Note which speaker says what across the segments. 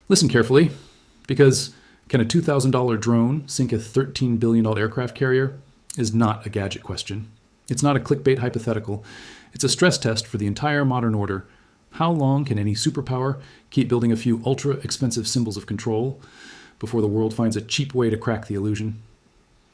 Speaker 1: Listen carefully, because can a $2,000 drone sink a $13 billion aircraft carrier is not a gadget question. It's not a clickbait hypothetical. It's a stress test for the entire modern order. How long can any superpower keep building a few ultra-expensive symbols of control before the world finds a cheap way to crack the illusion?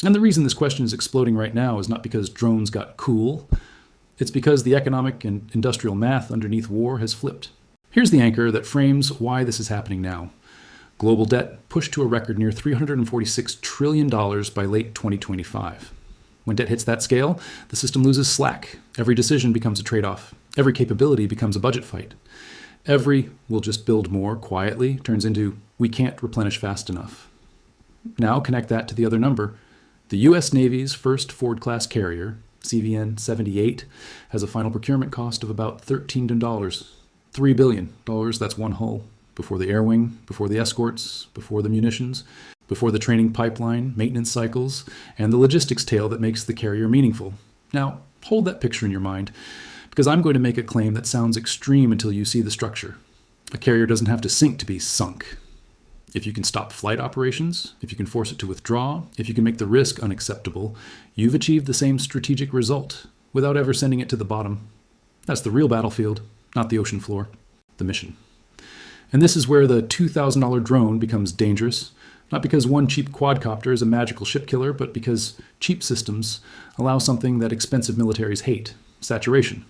Speaker 1: And the reason this question is exploding right now is not because drones got cool. It's because the economic and industrial math underneath war has flipped. Here's the anchor that frames why this is happening now. Global debt pushed to a record near $346 trillion by late 2025. When debt hits that scale, the system loses slack. Every decision becomes a trade-off. Every capability becomes a budget fight. Every "we'll just build more quietly" turns into "we can't replenish fast enough." Now connect that to the other number. The U.S. Navy's first Ford-class carrier, CVN 78, has a final procurement cost of about $13 $3 billion, that's one hull. Before the air wing, before the escorts, before the munitions, before the training pipeline, maintenance cycles, and the logistics tail that makes the carrier meaningful. Now, hold that picture in your mind, because I'm going to make a claim that sounds extreme until you see the structure. A carrier doesn't have to sink to be sunk. If you can stop flight operations, if you can force it to withdraw, if you can make the risk unacceptable, you've achieved the same strategic result without ever sending it to the bottom. That's the real battlefield, not the ocean floor, the mission. And this is where the $2,000 drone becomes dangerous, not because one cheap quadcopter is a magical ship killer, but because cheap systems allow something that expensive militaries hate: saturation.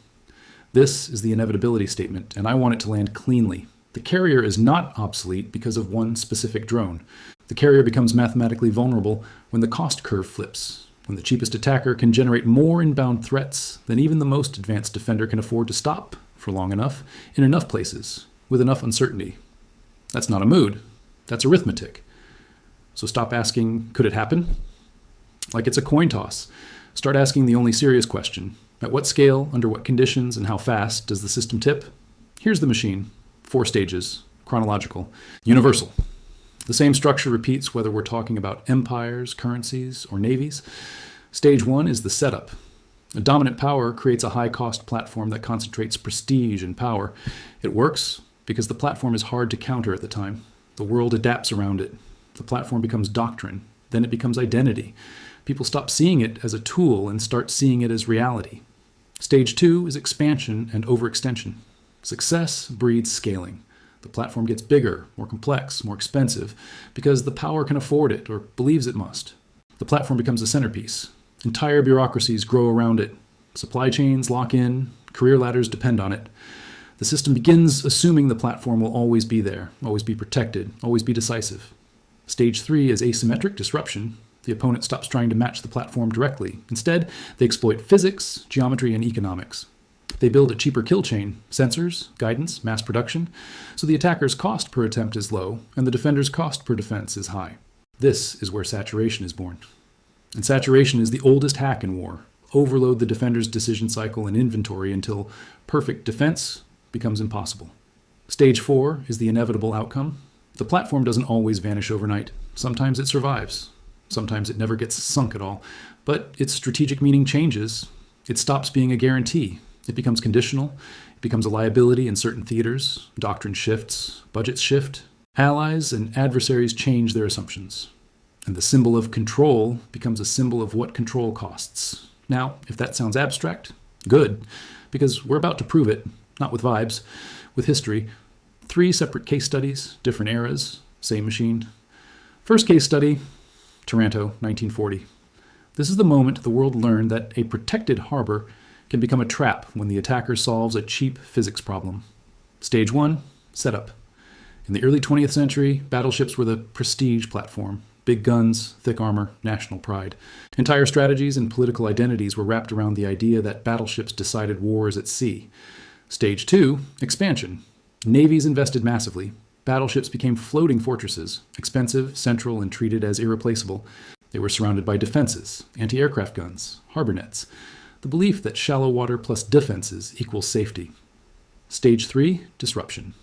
Speaker 1: This is the inevitability statement, and I want it to land cleanly. The carrier is not obsolete because of one specific drone. The carrier becomes mathematically vulnerable when the cost curve flips, when the cheapest attacker can generate more inbound threats than even the most advanced defender can afford to stop for long enough, in enough places, with enough uncertainty. That's not a mood, that's arithmetic. So stop asking, could it happen? Like it's a coin toss. Start asking the only serious question. At what scale, under what conditions, and how fast does the system tip? Here's the machine. 4 stages, chronological, universal. The same structure repeats whether we're talking about empires, currencies, or navies. Stage 1 is the setup. A dominant power creates a high-cost platform that concentrates prestige and power. It works because the platform is hard to counter at the time. The world adapts around it. The platform becomes doctrine. Then it becomes identity. People stop seeing it as a tool and start seeing it as reality. Stage 2 is expansion and overextension. Success breeds scaling. The platform gets bigger, more complex, more expensive, because the power can afford it or believes it must. The platform becomes a centerpiece. Entire bureaucracies grow around it. Supply chains lock in. Career ladders depend on it. The system begins assuming the platform will always be there, always be protected, always be decisive. Stage 3 is asymmetric disruption. The opponent stops trying to match the platform directly. Instead, they exploit physics, geometry, and economics. They build a cheaper kill chain, sensors, guidance, mass production, so the attacker's cost per attempt is low and the defender's cost per defense is high. This is where saturation is born. And saturation is the oldest hack in war. Overload the defender's decision cycle and inventory until perfect defense becomes impossible. Stage 4 is the inevitable outcome. The platform doesn't always vanish overnight. Sometimes it survives. Sometimes it never gets sunk at all. But its strategic meaning changes. It stops being a guarantee. It becomes conditional. It becomes a liability in certain theaters. Doctrine shifts. Budgets shift. Allies and adversaries change their assumptions. And the symbol of control becomes a symbol of what control costs. Now, if that sounds abstract, good, because we're about to prove it, not with vibes, with history. 3 separate case studies, different eras, same machine. First case study, Taranto, 1940. This is the moment the world learned that a protected harbor can become a trap when the attacker solves a cheap physics problem. Stage 1, setup. In the early 20th century, battleships were the prestige platform. Big guns, thick armor, national pride. Entire strategies and political identities were wrapped around the idea that battleships decided wars at sea. Stage 2, expansion. Navies invested massively. Battleships became floating fortresses, expensive, central, and treated as irreplaceable. They were surrounded by defenses, anti-aircraft guns, harbor nets. The belief that shallow water plus defenses equals safety. Stage 3, disruption.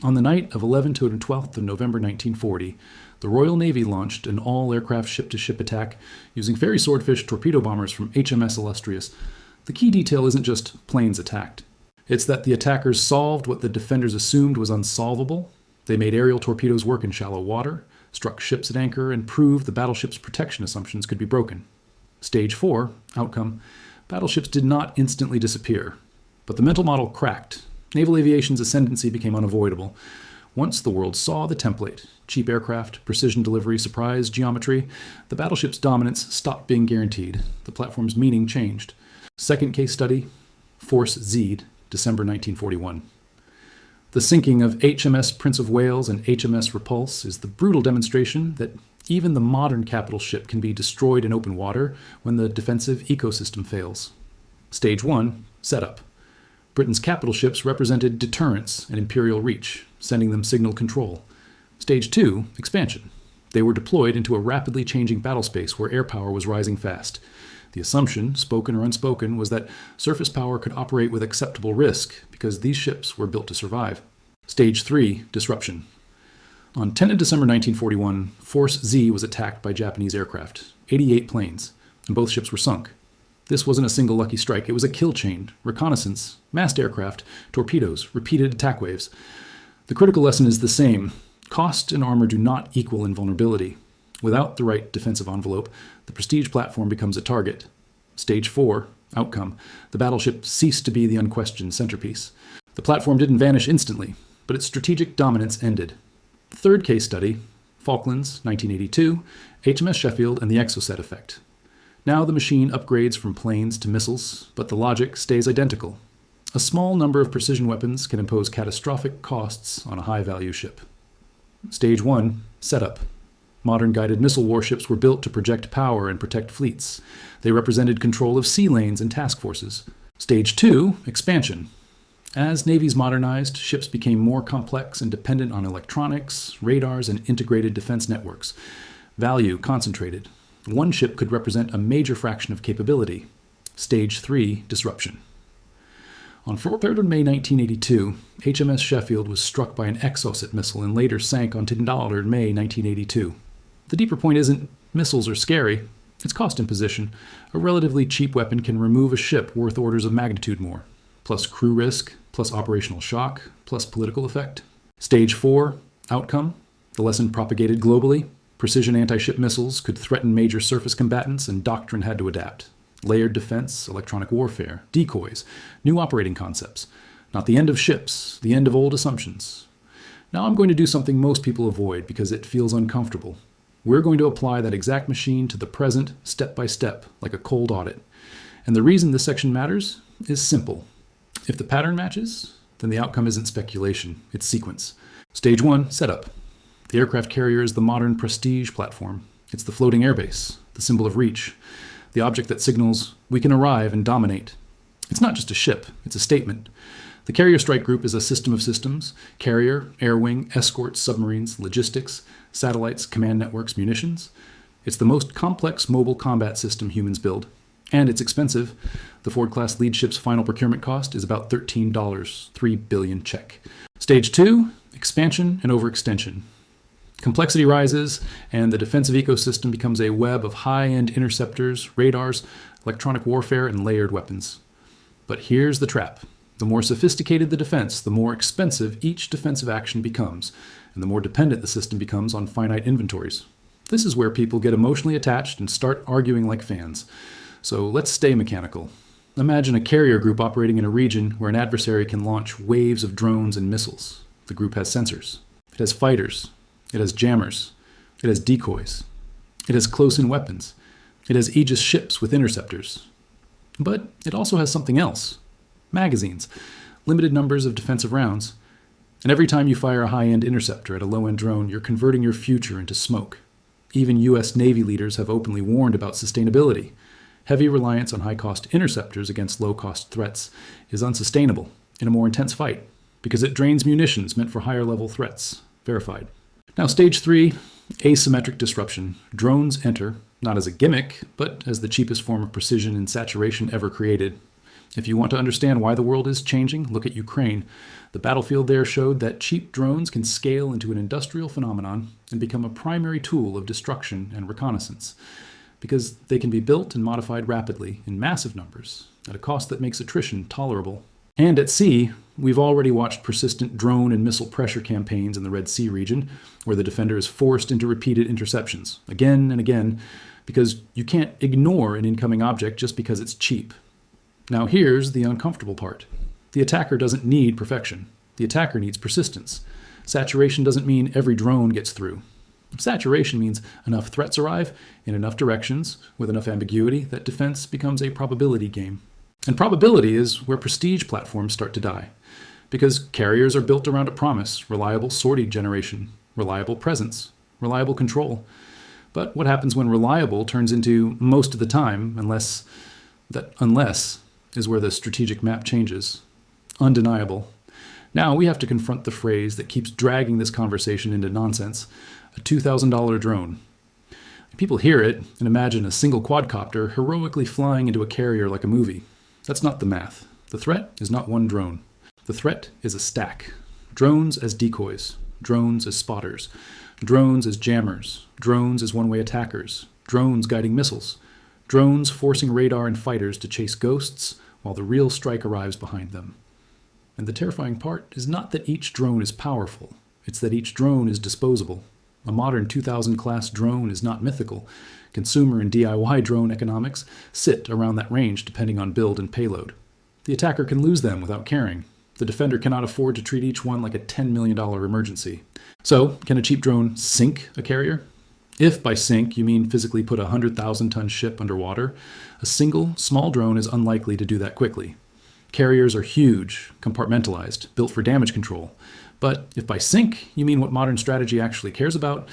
Speaker 1: On the night of 11th to 12th of November 1940, the Royal Navy launched an all-aircraft ship-to-ship attack using Fairey Swordfish torpedo bombers from HMS Illustrious. The key detail isn't just planes attacked. It's that the attackers solved what the defenders assumed was unsolvable. They made aerial torpedoes work in shallow water, struck ships at anchor, and proved the battleship's protection assumptions could be broken. Stage 4, outcome, battleships did not instantly disappear, but the mental model cracked. Naval aviation's ascendancy became unavoidable. Once the world saw the template, cheap aircraft, precision delivery, surprise geometry, the battleship's dominance stopped being guaranteed. The platform's meaning changed. Second case study, Force Z, December 1941. The sinking of HMS Prince of Wales and HMS Repulse is the brutal demonstration that even the modern capital ship can be destroyed in open water when the defensive ecosystem fails. Stage 1, setup. Britain's capital ships represented deterrence and imperial reach, sending them signal control. Stage 2, expansion. They were deployed into a rapidly changing battlespace where air power was rising fast. The assumption, spoken or unspoken, was that surface power could operate with acceptable risk because these ships were built to survive. Stage 3, disruption. On 10 December 1941, Force Z was attacked by Japanese aircraft, 88 planes, and both ships were sunk. This wasn't a single lucky strike, it was a kill chain, reconnaissance, massed aircraft, torpedoes, repeated attack waves. The critical lesson is the same. Cost and armor do not equal invulnerability. Without the right defensive envelope, the prestige platform becomes a target. Stage 4, outcome. The battleship ceased to be the unquestioned centerpiece. The platform didn't vanish instantly, but its strategic dominance ended. Third case study, Falklands, 1982, HMS Sheffield and the Exocet effect. Now the machine upgrades from planes to missiles, but the logic stays identical. A small number of precision weapons can impose catastrophic costs on a high-value ship. Stage 1, setup. Modern guided missile warships were built to project power and protect fleets. They represented control of sea lanes and task forces. Stage 2, expansion. As navies modernized, ships became more complex and dependent on electronics, radars, and integrated defense networks. Value concentrated. One ship could represent a major fraction of capability. Stage 3, disruption. On 3rd of May 1982, HMS Sheffield was struck by an Exocet missile and later sank on Tyndall in May 1982. The deeper point isn't missiles are scary, it's cost imposition. A relatively cheap weapon can remove a ship worth orders of magnitude more, plus crew risk, plus operational shock, plus political effect. Stage 4, outcome. The lesson propagated globally. Precision anti-ship missiles could threaten major surface combatants, and doctrine had to adapt. Layered defense, electronic warfare, decoys, new operating concepts. Not the end of ships, the end of old assumptions. Now I'm going to do something most people avoid because it feels uncomfortable. We're going to apply that exact machine to the present, step by step, like a cold audit. And the reason this section matters is simple. If the pattern matches, then the outcome isn't speculation, it's sequence. Stage 1, setup. The aircraft carrier is the modern prestige platform. It's the floating airbase, the symbol of reach, the object that signals we can arrive and dominate. It's not just a ship, it's a statement. The carrier strike group is a system of systems: carrier, air wing, escorts, submarines, logistics, satellites, command networks, munitions. It's the most complex mobile combat system humans build. And it's expensive. The Ford-class lead ship's final procurement cost is about $13, $3 billion check. Stage 2, expansion and overextension. Complexity rises, and the defensive ecosystem becomes a web of high-end interceptors, radars, electronic warfare, and layered weapons. But here's the trap. The more sophisticated the defense, the more expensive each defensive action becomes, and the more dependent the system becomes on finite inventories. This is where people get emotionally attached and start arguing like fans. So let's stay mechanical. Imagine a carrier group operating in a region where an adversary can launch waves of drones and missiles. The group has sensors. It has fighters. It has jammers. It has decoys. It has close-in weapons. It has Aegis ships with interceptors. But it also has something else. Magazines, limited numbers of defensive rounds. And every time you fire a high-end interceptor at a low-end drone, you're converting your future into smoke. Even U.S. Navy leaders have openly warned about sustainability. Heavy reliance on high-cost interceptors against low-cost threats is unsustainable in a more intense fight because it drains munitions meant for higher-level threats. Verified. Now, stage 3, asymmetric disruption. Drones enter, not as a gimmick, but as the cheapest form of precision and saturation ever created. If you want to understand why the world is changing, look at Ukraine. The battlefield there showed that cheap drones can scale into an industrial phenomenon and become a primary tool of destruction and reconnaissance, because they can be built and modified rapidly in massive numbers at a cost that makes attrition tolerable. And at sea, we've already watched persistent drone and missile pressure campaigns in the Red Sea region, where the defender is forced into repeated interceptions, again and again, because you can't ignore an incoming object just because it's cheap. Now here's the uncomfortable part. The attacker doesn't need perfection. The attacker needs persistence. Saturation doesn't mean every drone gets through. Saturation means enough threats arrive in enough directions with enough ambiguity that defense becomes a probability game. And probability is where prestige platforms start to die, because carriers are built around a promise: reliable sortie generation, reliable presence, reliable control. But what happens when reliable turns into most of the time, unless is where the strategic map changes? Undeniable. Now we have to confront the phrase that keeps dragging this conversation into nonsense: a $2,000 drone. People hear it and imagine a single quadcopter heroically flying into a carrier like a movie. That's not the math. The threat is not one drone. The threat is a stack. Drones as decoys, drones as spotters, drones as jammers, drones as one-way attackers, drones guiding missiles, drones forcing radar and fighters to chase ghosts while the real strike arrives behind them. And the terrifying part is not that each drone is powerful, it's that each drone is disposable. A modern 2000 class drone is not mythical. Consumer and DIY drone economics sit around that range depending on build and payload. The attacker can lose them without caring. The defender cannot afford to treat each one like a $10 million emergency. So, can a cheap drone sink a carrier? If by sink you mean physically put a 100,000-ton ship underwater, a single, small drone is unlikely to do that quickly. Carriers are huge, compartmentalized, built for damage control. But if by sink you mean what modern strategy actually cares about,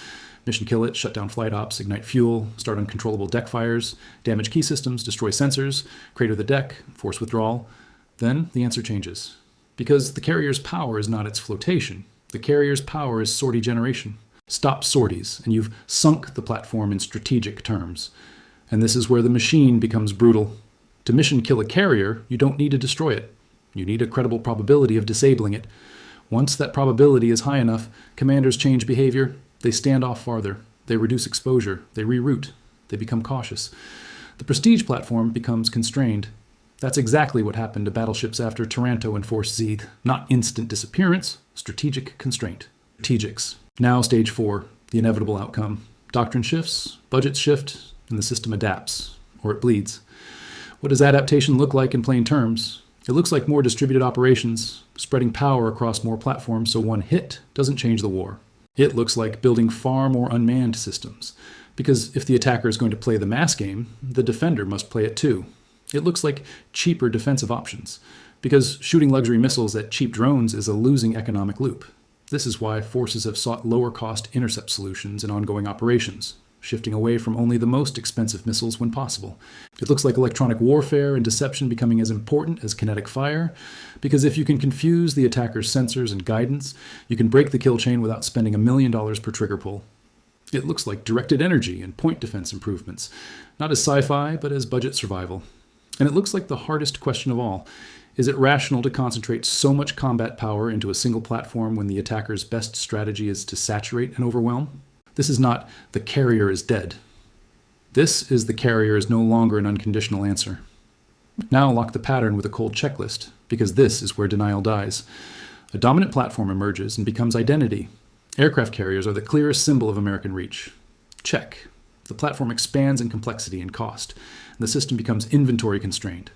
Speaker 1: mission kill it, shut down flight ops, ignite fuel, start uncontrollable deck fires, damage key systems, destroy sensors, crater the deck, force withdrawal, then the answer changes. Because the carrier's power is not its flotation. The carrier's power is sortie generation. Stop sorties, and you've sunk the platform in strategic terms. And this is where the machine becomes brutal. To mission kill a carrier, you don't need to destroy it. You need a credible probability of disabling it. Once that probability is high enough, commanders change behavior. They stand off farther. They reduce exposure. They reroute. They become cautious. The prestige platform becomes constrained. That's exactly what happened to battleships after Taranto and Force Z. Not instant disappearance, strategic constraint. Strategics. Now stage 4, the inevitable outcome. Doctrine shifts, budgets shift, and the system adapts, or it bleeds. What does adaptation look like in plain terms? It looks like more distributed operations, spreading power across more platforms so one hit doesn't change the war. It looks like building far more unmanned systems, because if the attacker is going to play the mass game, the defender must play it too. It looks like cheaper defensive options, because shooting luxury missiles at cheap drones is a losing economic loop. This is why forces have sought lower-cost intercept solutions in ongoing operations, shifting away from only the most expensive missiles when possible. It looks like electronic warfare and deception becoming as important as kinetic fire, because if you can confuse the attacker's sensors and guidance, you can break the kill chain without spending $1 million per trigger pull. It looks like directed energy and point defense improvements, not as sci-fi, but as budget survival. And it looks like the hardest question of all. Is it rational to concentrate so much combat power into a single platform when the attacker's best strategy is to saturate and overwhelm? This is not the carrier is dead. This is the carrier is no longer an unconditional answer. Now lock the pattern with a cold checklist, because this is where denial dies. A dominant platform emerges and becomes identity. Aircraft carriers are the clearest symbol of American reach. Check. The platform expands in complexity and cost, and the system becomes inventory constrained.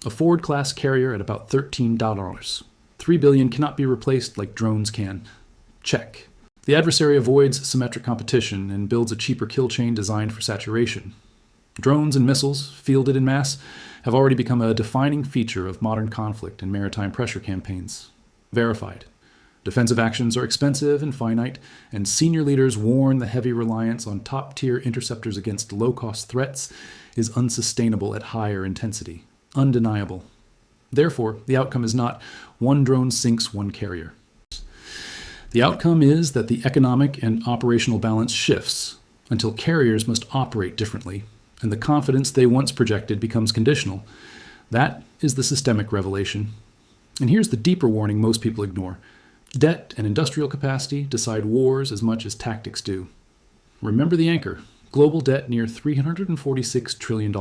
Speaker 1: A Ford-class carrier at about $13. $3 billion cannot be replaced like drones can. Check. The adversary avoids symmetric competition and builds a cheaper kill chain designed for saturation. Drones and missiles, fielded in mass, have already become a defining feature of modern conflict and maritime pressure campaigns. Verified. Defensive actions are expensive and finite, and senior leaders warn the heavy reliance on top-tier interceptors against low-cost threats is unsustainable at higher intensity. Undeniable. Therefore, the outcome is not one drone sinks one carrier. The outcome is that the economic and operational balance shifts until carriers must operate differently, and the confidence they once projected becomes conditional. That is the systemic revelation. And here's the deeper warning most people ignore. Debt and industrial capacity decide wars as much as tactics do. Remember the anchor. Global debt near $346 trillion.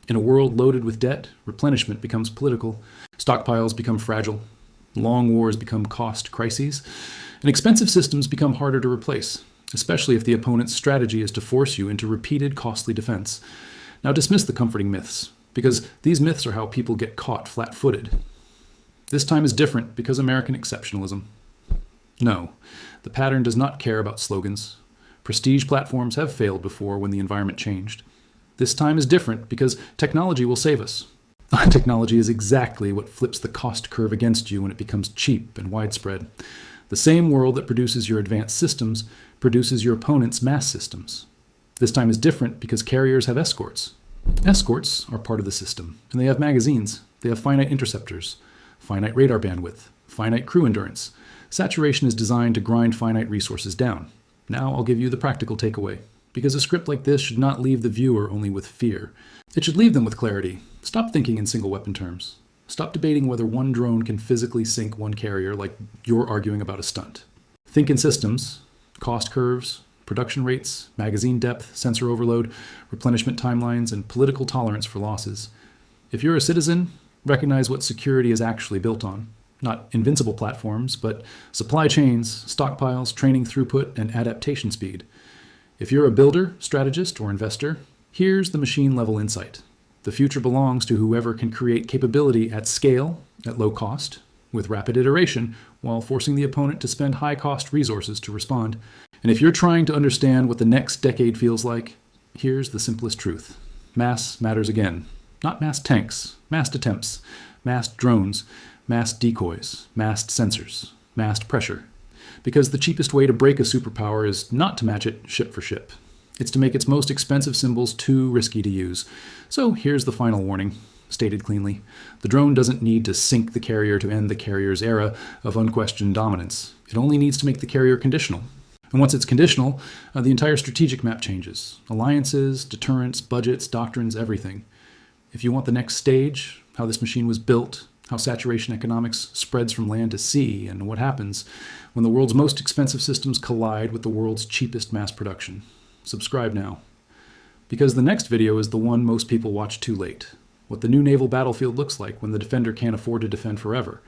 Speaker 1: In a world loaded with debt, replenishment becomes political. Stockpiles become fragile. Long wars become cost crises, and expensive systems become harder to replace, especially if the opponent's strategy is to force you into repeated costly defense. Now dismiss the comforting myths, because these myths are how people get caught flat-footed. This time is different because American exceptionalism. No, the pattern does not care about slogans. Prestige platforms have failed before when the environment changed. This time is different because technology will save us. Technology is exactly what flips the cost curve against you when it becomes cheap and widespread. The same world that produces your advanced systems produces your opponent's mass systems. This time is different because carriers have escorts. Escorts are part of the system, and they have magazines. They have finite interceptors, finite radar bandwidth, finite crew endurance. Saturation is designed to grind finite resources down. Now I'll give you the practical takeaway, because a script like this should not leave the viewer only with fear. It should leave them with clarity. Stop thinking in single weapon terms. Stop debating whether one drone can physically sink one carrier like you're arguing about a stunt. Think in systems, cost curves, production rates, magazine depth, sensor overload, replenishment timelines, and political tolerance for losses. If you're a citizen, recognize what security is actually built on. Not invincible platforms, but supply chains, stockpiles, training throughput, and adaptation speed. If you're a builder, strategist, or investor, here's the machine-level insight. The future belongs to whoever can create capability at scale, at low cost, with rapid iteration, while forcing the opponent to spend high-cost resources to respond. And if you're trying to understand what the next decade feels like, here's the simplest truth. Mass matters again. Not massed tanks, massed attempts, massed drones, massed decoys, massed sensors, massed pressure. Because the cheapest way to break a superpower is not to match it ship for ship. It's to make its most expensive symbols too risky to use. So here's the final warning, stated cleanly. The drone doesn't need to sink the carrier to end the carrier's era of unquestioned dominance. It only needs to make the carrier conditional. And once it's conditional, the entire strategic map changes. Alliances, deterrence, budgets, doctrines, everything. If you want the next stage, how this machine was built, how saturation economics spreads from land to sea, and what happens when the world's most expensive systems collide with the world's cheapest mass production. Subscribe now. Because the next video is the one most people watch too late. What the new naval battlefield looks like when the defender can't afford to defend forever.